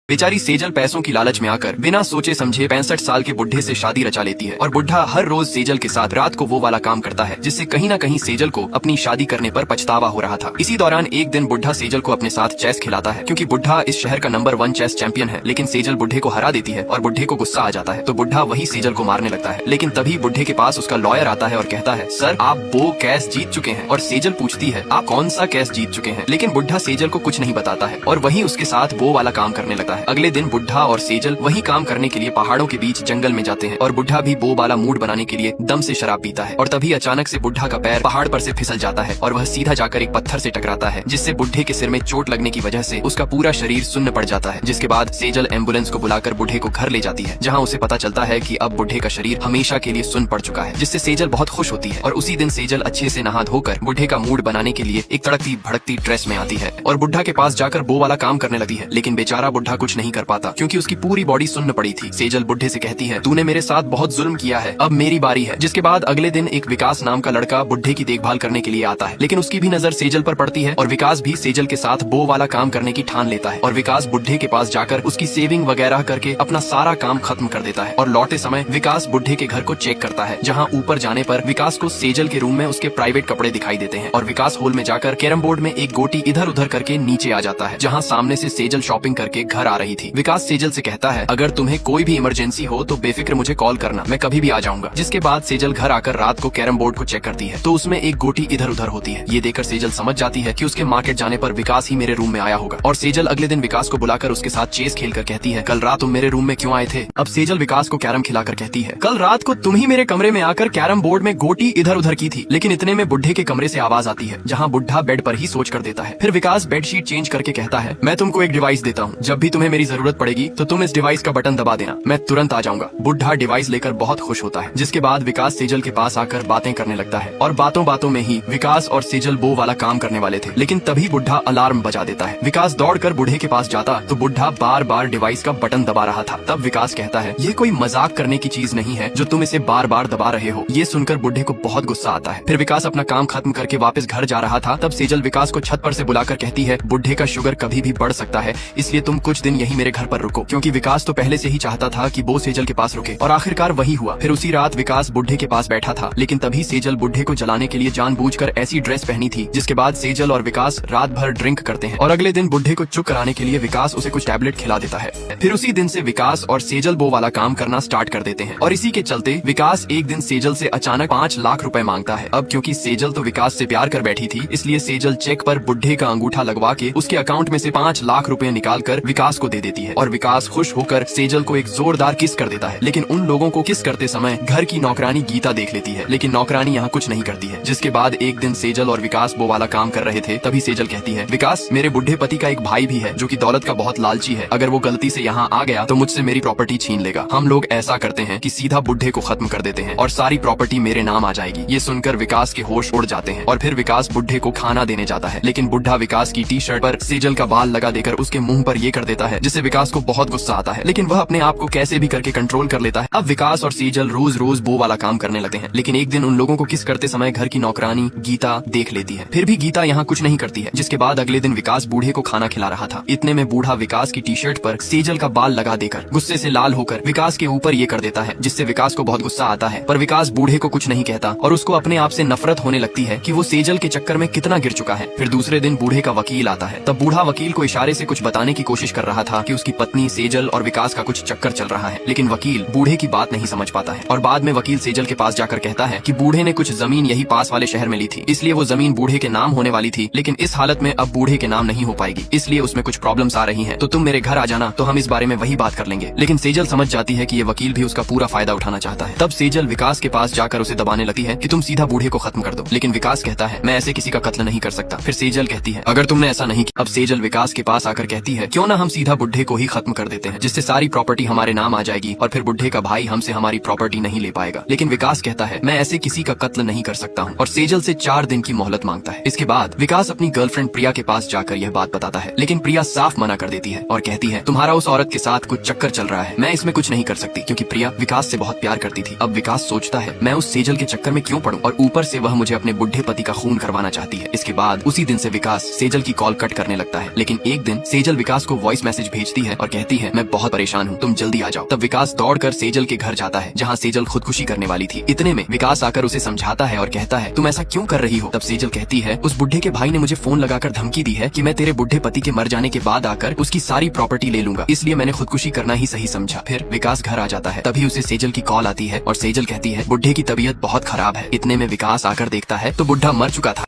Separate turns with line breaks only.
बेचारी सेजल पैसों की लालच में आकर बिना सोचे समझे 65 साल के बुढ़े से शादी रचा लेती है और बुढ़ा हर रोज सेजल के साथ रात को वो वाला काम करता है जिससे कहीं न कहीं सेजल को अपनी शादी करने पर पछतावा हो रहा था। इसी दौरान एक दिन बुढ़ा सेजल को अपने साथ चेस खिलाता है क्योंकि बुढ़ा इस शहर का नंबर 1 चेस चैंपियन है, लेकिन सेजल बुढ़े को हरा देती है और बुढ़े को गुस्सा आ जाता है तो बुढ़ा वही सेजल को मारने लगता है। लेकिन तभी बुढ़े के पास उसका लॉयर आता है और कहता है, सर आप वो कैस जीत चुके हैं। और सेजल पूछती है, आप कौन सा कैस जीत चुके हैं? लेकिन बुढ़ा सेजल को कुछ नहीं बताता है और वही उसके साथ वो वाला काम करने लगता है। अगले दिन बुढ़ा और सेजल वही काम करने के लिए पहाड़ों के बीच जंगल में जाते हैं और बुढ़ा भी वो वाला मूड बनाने के लिए दम से शराब पीता है। और तभी अचानक से बुढ़ा का पैर पहाड़ पर से फिसल जाता है और वह सीधा जाकर एक पत्थर से टकराता है जिससे बुढ़े के सिर में चोट लगने की वजह से उसका पूरा शरीर सुन्न पड़ जाता है। जिसके बाद सेजल एम्बुलेंस को बुलाकर बुढ़े को घर ले जाती है जहाँ उसे पता चलता है कि अब बुढ़े का शरीर हमेशा के लिए सुन्न पड़ चुका है, जिससे सेजल बहुत खुश होती है। और उसी दिन सेजल अच्छे से नहा धोकर बुढ़े का मूड बनाने के लिए एक तड़कती भड़कती ड्रेस में आती है और बुढ़ा के पास जाकर वो वाला काम करने लगती है। लेकिन बेचारा बुढ़ा कुछ नहीं कर पाता क्योंकि उसकी पूरी बॉडी सुन्न पड़ी थी। सेजल बुढ़े से कहती है, तूने मेरे साथ बहुत जुल्म किया है, अब मेरी बारी है। जिसके बाद अगले दिन एक विकास नाम का लड़का बुढ़े की देखभाल करने के लिए आता है, लेकिन उसकी भी नजर सेजल पर पड़ती है और विकास भी सेजल के साथ वो वाला काम करने की ठान लेता है। और विकास बुढ़े के पास जाकर उसकी सेविंग वगैरह करके अपना सारा काम खत्म कर देता है। और लौटे समय विकास बुढ़े के घर को चेक करता है जहाँ ऊपर जाने पर विकास को सेजल के रूम में उसके प्राइवेट कपड़े दिखाई देते हैं। और विकास हॉल में जाकर कैरम बोर्ड में एक गोटी इधर उधर करके नीचे आ जाता है जहाँ सामने से सेजल शॉपिंग करके घर आ रही थी। विकास सेजल से कहता है, अगर तुम्हें कोई भी इमरजेंसी हो तो बेफिक्र मुझे कॉल करना, मैं कभी भी आ जाऊंगा। जिसके बाद सेजल घर आकर रात को कैरम बोर्ड को चेक करती है तो उसमें एक गोटी इधर उधर होती है। ये देखकर सेजल समझ जाती है कि उसके मार्केट जाने पर विकास ही मेरे रूम में आया होगा। और सेजल अगले दिन विकास को बुलाकर उसके साथ चेस खेलकर कहती है, कल रात तुम मेरे रूम में क्यों आए थे? अब सेजल विकास को कैरम खिलाकर कहती है, कल रात को तुम ही मेरे कमरे में आकर कैरम बोर्ड में गोटी इधर उधर की थी। लेकिन इतने में बुढ़े के कमरे से आवाज आती है जहाँ बुढ़ा बेड पर ही सोच कर देता है। फिर विकास बेडशीट चेंज करके कहता है, मैं तुमको एक डिवाइस देता हूँ, जब भी तुम्हें मेरी जरूरत पड़ेगी तो तुम इस डिवाइस का बटन दबा देना, मैं तुरंत आ जाऊंगा। बुढ़ा डिवाइस लेकर बहुत खुश होता है। जिसके बाद विकास सेजल के पास आकर बातें करने लगता है और बातों बातों में ही विकास और सेजल वो वाला काम करने वाले थे। लेकिन तभी बुढ़ा अलार्म बजा देता है। विकास दौड़कर बूढ़े के पास जाता तो बुढ़ा बार बार डिवाइस का बटन दबा रहा था। तब विकास कहता है, ये कोई मजाक करने की चीज नहीं है जो तुम इसे बार बार दबा रहे हो। ये सुनकर बुढ़े को बहुत गुस्सा आता है। फिर विकास अपना काम खत्म करके वापस घर जा रहा था तब सेजल विकास को छत पर से बुलाकर कहती है, बुढ़े का शुगर कभी भी बढ़ सकता है, इसलिए तुम कुछ दिन यही मेरे घर पर रुको। क्योंकि विकास तो पहले से ही चाहता था कि वो सेजल के पास रुके और आखिरकार वही हुआ। फिर उसी रात विकास बुढ़े के पास बैठा था, लेकिन तभी सेजल बुढ़े को जलाने के लिए जानबूझकर ऐसी ड्रेस पहनी थी। जिसके बाद सेजल और विकास रात भर ड्रिंक करते हैं और अगले दिन बुढ़े को चुप कराने के लिए विकास उसे कुछ टैबलेट खिला देता है। फिर उसी दिन से विकास और सेजल वो वाला काम करना स्टार्ट कर देते हैं और इसी के चलते विकास एक दिन सेजल से अचानक 5 लाख रुपए मांगता है। अब क्योंकि सेजल तो विकास से प्यार कर बैठी थी, इसलिए सेजल चेक पर बुढ़े का अंगूठा लगवा के उसके अकाउंट में से 5 लाख रुपए निकाल कर विकास को दे देती है। और विकास खुश होकर सेजल को एक जोरदार किस कर देता है। लेकिन उन लोगों को किस करते समय घर की नौकरानी गीता देख लेती है, लेकिन नौकरानी यहाँ कुछ नहीं करती है। जिसके बाद एक दिन सेजल और विकास वो वाला काम कर रहे थे तभी सेजल कहती है, विकास मेरे बुढ़े पति का एक भाई भी है जो कि दौलत का बहुत लालची है, अगर वो गलती से यहाँ आ गया तो मुझसे मेरी प्रॉपर्टी छीन लेगा। हम लोग ऐसा करते हैं कि सीधा बुढ़े को खत्म कर देते हैं और सारी प्रॉपर्टी मेरे नाम आ जाएगी। ये सुनकर विकास के होश उड़ जाते हैं और फिर विकास बुढ़े को खाना देने जाता है, लेकिन बुढ़ा विकास की टी शर्ट पर सेजल का बाल लगा देकर उसके मुंह पर ये कर देता है जिससे विकास को बहुत गुस्सा आता है। लेकिन वह अपने आप को कैसे भी करके कंट्रोल कर लेता है। अब विकास और सेजल रोज रोज वो वाला काम करने लगते हैं, लेकिन एक दिन उन लोगों को किस करते समय घर की नौकरानी गीता देख लेती है। फिर भी गीता यहाँ कुछ नहीं करती है। जिसके बाद अगले दिन विकास बूढ़े को खाना खिला रहा था, इतने में बूढ़ा विकास की टी शर्ट पर सेजल का बाल लगा देकर गुस्से से लाल होकर विकास के ऊपर ये कर देता है जिससे विकास को बहुत गुस्सा आता है। पर विकास बूढ़े को कुछ नहीं कहता और उसको अपने आप से नफरत होने लगती है कि वो सेजल के चक्कर में कितना गिर चुका है। फिर दूसरे दिन बूढ़े का वकील आता है, तब बूढ़ा वकील को इशारे से कुछ बताने की कोशिश कर रहा था कि उसकी पत्नी सेजल और विकास का कुछ चक्कर चल रहा है, लेकिन वकील बूढ़े की बात नहीं समझ पाता है। और बाद में वकील सेजल के पास जाकर कहता है कि बूढ़े ने कुछ जमीन यही पास वाले शहर में ली थी, इसलिए वो जमीन बूढ़े के नाम होने वाली थी, लेकिन इस हालत में अब बूढ़े के नाम नहीं हो पाएगी, इसलिए उसमें कुछ प्रॉब्लम्स आ रही हैं, तो तुम मेरे घर आ जाना तो हम इस बारे में वही बात कर लेंगे। लेकिन सेजल समझ जाती है कि ये वकील भी उसका पूरा फायदा उठाना चाहता है। तब सेजल विकास के पास जाकर उसे दबाने लगती है कि तुम सीधा बूढ़े को खत्म कर दो, लेकिन विकास कहता है, मैं ऐसे किसी का कत्ल नहीं कर सकता। फिर सेजल कहती है, अगर तुमने ऐसा नहीं किया। अब सेजल विकास के पास आकर कहती है, क्यों ना हम सीधा बुढ़े को ही खत्म कर देते हैं, जिससे सारी प्रॉपर्टी हमारे नाम आ जाएगी और फिर बुढ़े का भाई हमसे हमारी प्रॉपर्टी नहीं ले पाएगा। लेकिन विकास कहता है, मैं ऐसे किसी का कत्ल नहीं कर सकता हूँ और सेजल से 4 दिन की मोहलत मांगता है। इसके बाद विकास अपनी गर्लफ्रेंड प्रिया के पास जाकर यह बात बताता है, लेकिन प्रिया साफ मना कर देती है और कहती है, तुम्हारा उस औरत के साथ कुछ चक्कर चल रहा है, मैं इसमें कुछ नहीं कर सकती, क्योंकि प्रिया विकास से बहुत प्यार करती थी। अब विकास सोचता है, मैं उस सेजल के चक्कर में क्यों पड़ूं और ऊपर से वह मुझे अपने बुढ़े पति का खून करवाना चाहती है। इसके बाद उसी दिन से विकास सेजल की कॉल कट करने लगता है। लेकिन एक दिन सेजल विकास को वॉइस मैसेज मैसेज भेजती है और कहती है मैं बहुत परेशान हूँ, तुम जल्दी आ जाओ। तब विकास दौड़कर सेजल के घर जाता है जहाँ सेजल खुदकुशी करने वाली थी। इतने में विकास आकर उसे समझाता है और कहता है तुम ऐसा क्यों कर रही हो। तब सेजल कहती है उस बुढ़े के भाई ने मुझे फोन लगाकर धमकी दी है कि मैं तेरे बुढ़े पति के मर जाने के बाद आकर उसकी सारी प्रॉपर्टी ले लूंगा, इसलिए मैंने खुदकुशी करना ही सही समझा। फिर विकास घर आ जाता है, तभी उसे सेजल की कॉल आती है और सेजल कहती है बुढ़े की तबीयत बहुत खराब है। इतने में विकास आकर देखता है तो बुढ़ा मर चुका था।